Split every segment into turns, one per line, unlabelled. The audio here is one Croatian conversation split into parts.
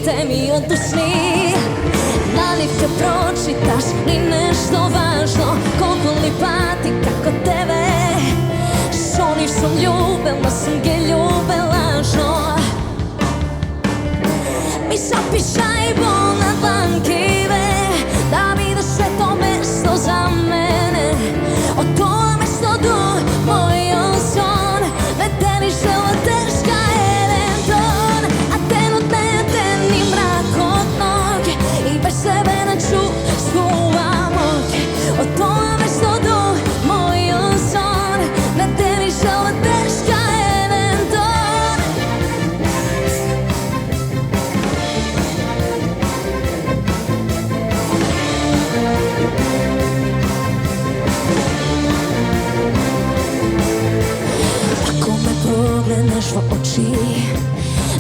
čitaj mi od usni. Naljepke pročitaš, ni nešto važno, koliko li pati kako tebe. Šoniš sam ljube, ma sam ge ljube lažno. Mi zapiša i bol na dlankive, da vidiš sve to mesto za mene. O to mesto du, moj son, vedeni žela teška jedan ton. A trenutne je temni mrak od nog i bez sebe ne čuvam mog. O to mesto du, moj son, vedeni žela teška jedan ton. Ako me pogledneš u oči,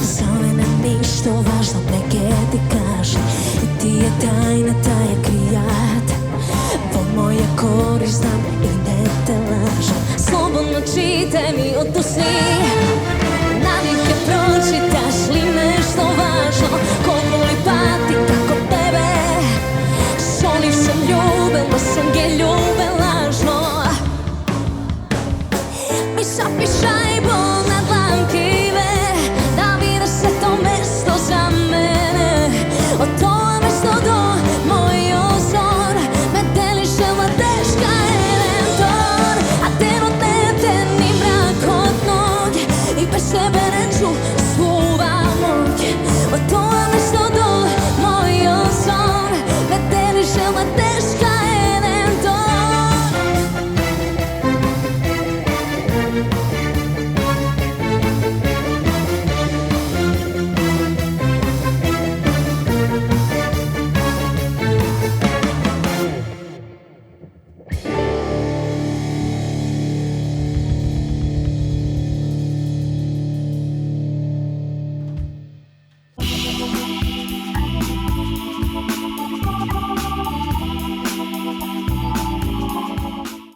za mene ništa važno neke ti kažem. I ti je tajna, taj je krijat, vo moja korist znam i ne te lažem. Slobodno čitaj mi od usni.